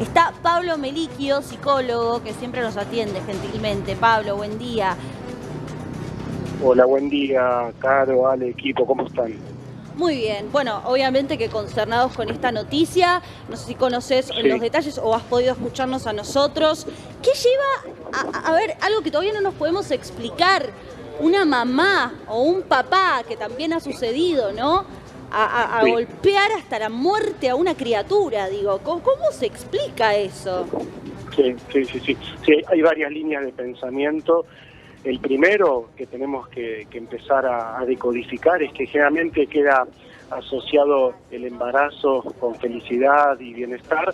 Está Pablo Meliquio, psicólogo, que siempre nos atiende gentilmente. Pablo, buen día. Hola, buen día, Caro, Ale, equipo, ¿cómo están? Muy bien. Bueno, obviamente que consternados con esta noticia. No sé si conoces los Sí, detalles o has podido escucharnos a nosotros. ¿Qué lleva a ver algo que todavía no nos podemos explicar? Una mamá o un papá, que también ha sucedido, ¿no? A sí, golpear hasta la muerte a una criatura, digo. ¿Cómo se explica eso? sí, hay varias líneas de pensamiento. El primero que tenemos que empezar a decodificar es que generalmente queda asociado el embarazo con felicidad y bienestar,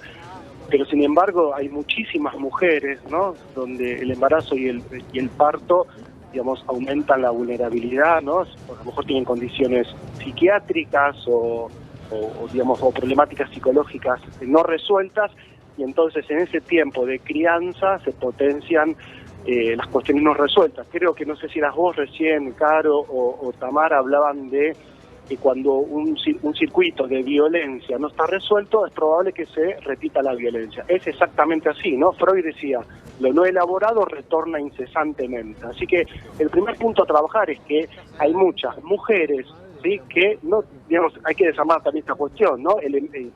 pero sin embargo hay muchísimas mujeres, ¿no?, donde el embarazo y el parto, digamos, aumentan la vulnerabilidad, ¿no? A lo mejor tienen condiciones psiquiátricas digamos, o problemáticas psicológicas no resueltas, y entonces en ese tiempo de crianza se potencian las cuestiones no resueltas. Creo que, no sé si eras vos recién, Caro o Tamara, hablaban de que cuando un circuito de violencia no está resuelto, es probable que se repita la violencia. Es exactamente así, ¿no? Freud decía, lo no elaborado retorna incesantemente. Así que el primer punto a trabajar es que hay muchas mujeres, ¿sí?, que no, digamos, hay que desarmar también esta cuestión, ¿no?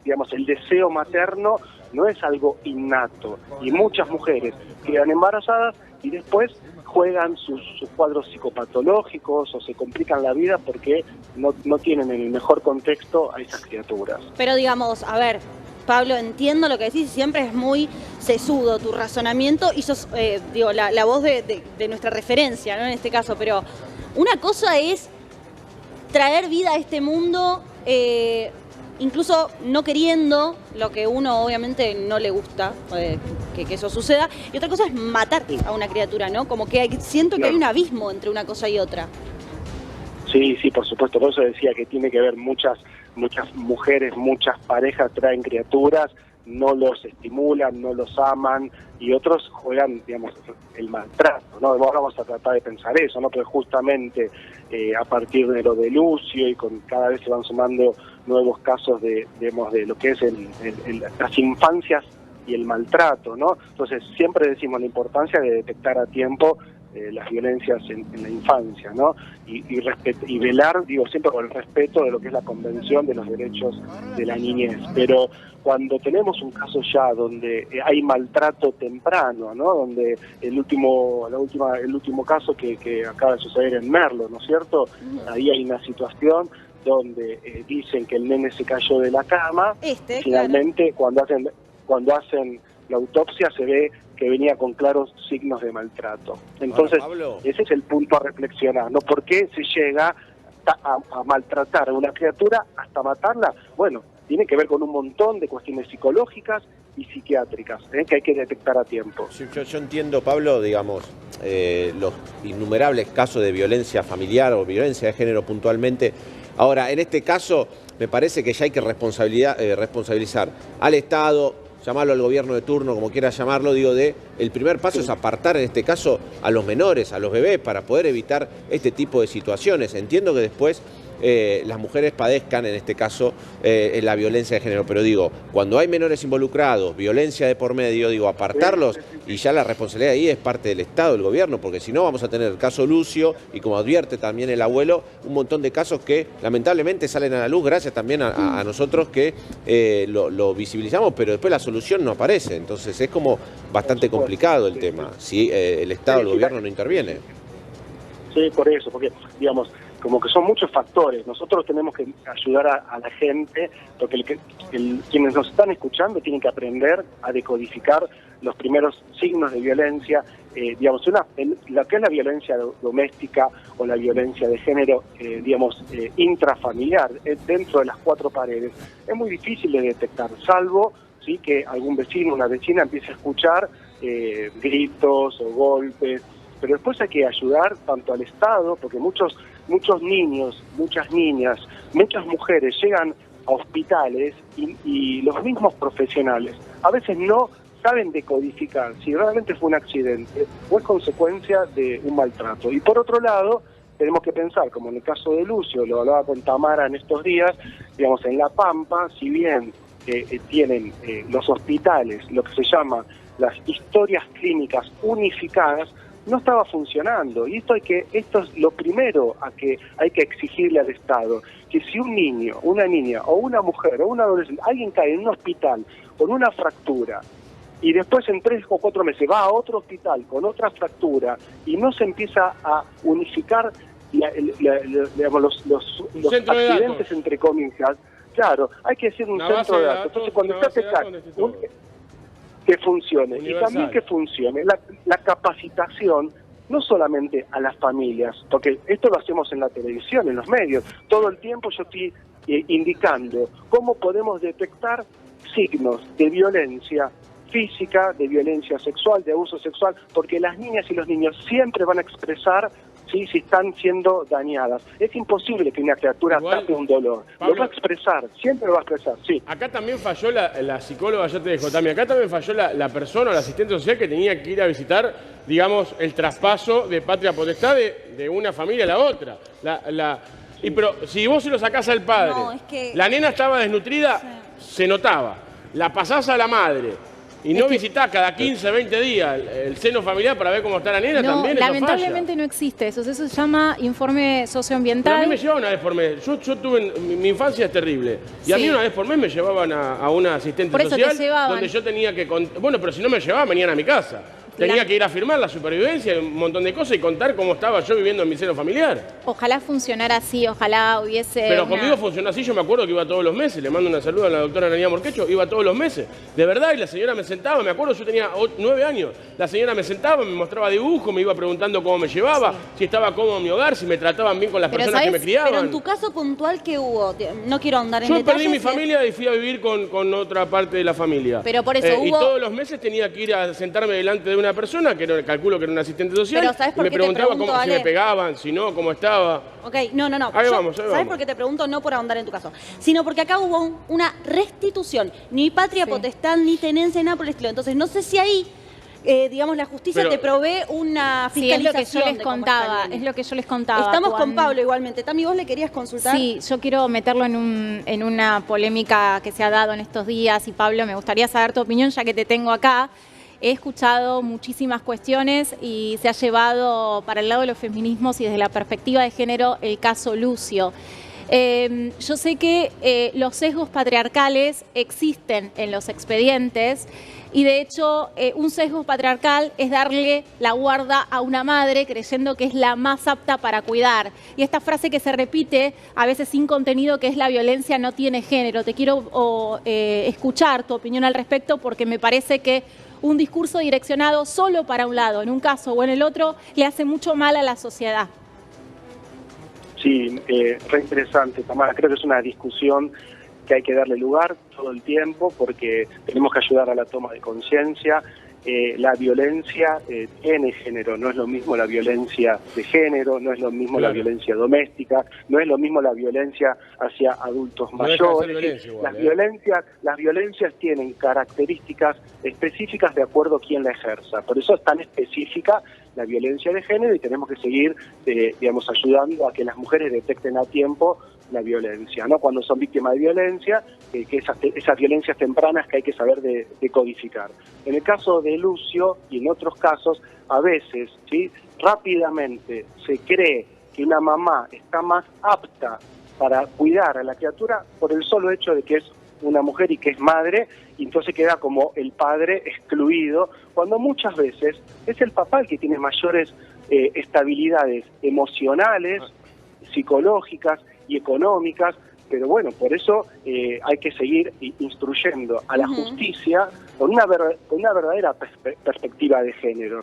Digamos, el deseo materno no es algo innato, y muchas mujeres quedan embarazadas y después juegan sus cuadros psicopatológicos o se complican la vida porque no tienen en el mejor contexto a esas criaturas. Pero digamos, a ver, Pablo, entiendo lo que decís y siempre es muy sesudo tu razonamiento y sos, digo, la voz de nuestra referencia, ¿no?, en este caso, pero una cosa es traer vida a este mundo, incluso no queriendo, lo que uno obviamente no le gusta, que eso suceda, y otra cosa es matar a una criatura, ¿no? Como que siento que hay un abismo entre una cosa y otra. Sí, por supuesto, por eso decía que tiene que ver muchas mujeres, muchas parejas traen criaturas, no los estimulan, no los aman, y otros juegan, digamos, el maltrato, ¿no? Ahora vamos a tratar de pensar eso, ¿no? Pero justamente a partir de lo de Lucio y con cada vez se van sumando nuevos casos digamos, de lo que es las infancias y el maltrato, ¿no? Entonces siempre decimos la importancia de detectar a tiempo las violencias en la infancia, ¿no? Y velar, digo, siempre con el respeto de lo que es la Convención de los Derechos de la Niñez. Pero cuando tenemos un caso ya donde hay maltrato temprano, ¿no? Donde el último caso que acaba de suceder en Merlo, ¿no es cierto? Ahí hay una situación donde dicen que el nene se cayó de la cama, finalmente claro, cuando hacen la autopsia se ve que venía con claros signos de maltrato. Entonces, Pablo, ese es el punto a reflexionar, ¿no? ¿Por qué se llega a maltratar a una criatura hasta matarla? Bueno, tiene que ver con un montón de cuestiones psicológicas y psiquiátricas, que hay que detectar a tiempo. yo entiendo, Pablo, digamos, los innumerables casos de violencia familiar o violencia de género puntualmente. Ahora, en este caso, me parece que ya hay que responsabilizar al Estado, llamarlo al gobierno de turno, como quiera llamarlo, digo, el primer paso es apartar en este caso a los menores, a los bebés, para poder evitar este tipo de situaciones. Entiendo que después las mujeres padezcan, en este caso, la violencia de género, pero digo, cuando hay menores involucrados, violencia de por medio, digo, apartarlos, y ya la responsabilidad ahí es parte del Estado, del gobierno, porque si no vamos a tener el caso Lucio, y como advierte también el abuelo, un montón de casos que lamentablemente salen a la luz, gracias también a nosotros que lo visibilizamos, pero después la solución no aparece. Entonces es como bastante complicado el tema, si el Estado, el gobierno no interviene. Sí, por eso, porque, digamos, como que son muchos factores. Nosotros tenemos que ayudar a la gente, porque quienes nos están escuchando tienen que aprender a decodificar los primeros signos de violencia, digamos, lo que es la violencia doméstica o la violencia de género, digamos, intrafamiliar, dentro de las cuatro paredes. Es muy difícil de detectar, salvo ¿sí?, que algún vecino o una vecina empiece a escuchar gritos o golpes. Pero después hay que ayudar tanto al Estado, porque muchos niños, muchas niñas, muchas mujeres llegan a hospitales y los mismos profesionales a veces no saben decodificar si realmente fue un accidente o es consecuencia de un maltrato. Y por otro lado, tenemos que pensar, como en el caso de Lucio, lo hablaba con Tamara en estos días, digamos, en La Pampa, si bien que tienen los hospitales, lo que se llama las historias clínicas unificadas, no estaba funcionando. Y esto es lo primero a que hay que exigirle al Estado, que si un niño, una niña o una mujer o un adolescente, alguien cae en un hospital con una fractura y después en 3 o 4 meses va a otro hospital con otra fractura y no se empieza a unificar los accidentes, entre comillas, claro, hay que hacer un centro de datos. Entonces, cuando se hace que funcione, universal. Y también que funcione la capacitación, no solamente a las familias, porque esto lo hacemos en la televisión, en los medios, todo el tiempo yo estoy indicando cómo podemos detectar signos de violencia física, de violencia sexual, de abuso sexual, porque las niñas y los niños siempre van a expresar si están siendo dañadas. Es imposible que una criatura tape un dolor. Pablo, lo va a expresar, siempre lo va a expresar, sí. Acá también falló la psicóloga, ya te dejo, Tami, acá también falló la persona o la asistente social que tenía que ir a visitar, digamos, el traspaso de patria potestad de una familia a la otra. Pero si vos se lo sacás al padre, no, es que la nena estaba desnutrida, sí, se notaba. La pasás a la madre y no visitás cada 15, 20 días el seno familiar para ver cómo está la nena, también eso lamentablemente no existe eso. Eso se llama informe socioambiental. Pero a mí me llevaban una vez por mes. Yo tuve, mi infancia es terrible. Y a mí una vez por mes me llevaban a una asistente social donde yo tenía que... Bueno, pero si no me llevaban, venían a mi casa. Tenía que ir a firmar la supervivencia, un montón de cosas y contar cómo estaba yo viviendo en mi seno familiar. Ojalá funcionara así, ojalá hubiese... Pero conmigo funcionó así, yo me acuerdo que iba todos los meses. Le mando una saludo a la doctora Ananía Morquecho, iba todos los meses. De verdad, y la señora me sentaba, me acuerdo, yo tenía 9 años. La señora me sentaba, me mostraba dibujos, me iba preguntando cómo me llevaba, si estaba cómodo en mi hogar, si me trataban bien con las personas que me criaban. Pero en tu caso puntual, ¿qué hubo? No quiero ahondar en detalles. Yo perdí mi familia y fui a vivir con otra parte de la familia. Pero por eso hubo... Y todos los meses tenía que ir a sentarme delante de una persona que era, calculo que era un asistente social, pero ¿sabes por y me preguntaba si me pegaban, si no, cómo estaba. Ok, no. Ahí vamos. ¿Sabes por qué te pregunto? No por ahondar en tu caso, sino porque acá hubo una restitución, ni patria potestad, ni tenencia, nada por el estilo. Entonces, no sé si ahí, digamos, la justicia te provee una fiscalización. Sí, es lo que yo les contaba. Estamos con Pablo igualmente. Tami, ¿vos le querías consultar? Sí, yo quiero meterlo en una polémica que se ha dado en estos días. Y Pablo, me gustaría saber tu opinión, ya que te tengo acá. He escuchado muchísimas cuestiones y se ha llevado para el lado de los feminismos y desde la perspectiva de género el caso Lucio. Yo sé que los sesgos patriarcales existen en los expedientes y de hecho un sesgo patriarcal es darle la guarda a una madre creyendo que es la más apta para cuidar. Y esta frase que se repite a veces sin contenido, que es la violencia no tiene género. Te quiero escuchar tu opinión al respecto porque me parece que un discurso direccionado solo para un lado, en un caso o en el otro, le hace mucho mal a la sociedad. Sí, re interesante, Tamara. Creo que es una discusión que hay que darle lugar todo el tiempo porque tenemos que ayudar a la toma de conciencia. La violencia tiene género, no es lo mismo la violencia de género, no es lo mismo la violencia doméstica, no es lo mismo la violencia hacia adultos mayores. Las violencias tienen características específicas de acuerdo a quién la ejerza. Por eso es tan específica la violencia de género y tenemos que seguir, digamos, ayudando a que las mujeres detecten a tiempo la violencia, ¿no? Cuando son víctimas de violencia, que esas violencias tempranas que hay que saber decodificar. En el caso de Lucio y en otros casos, a veces, ¿sí?, rápidamente se cree que una mamá está más apta para cuidar a la criatura por el solo hecho de que es una mujer y que es madre, y entonces queda como el padre excluido, cuando muchas veces es el papá el que tiene mayores estabilidades emocionales, psicológicas y económicas, pero bueno, por eso hay que seguir instruyendo a la justicia con una verdadera perspectiva de género, ¿no?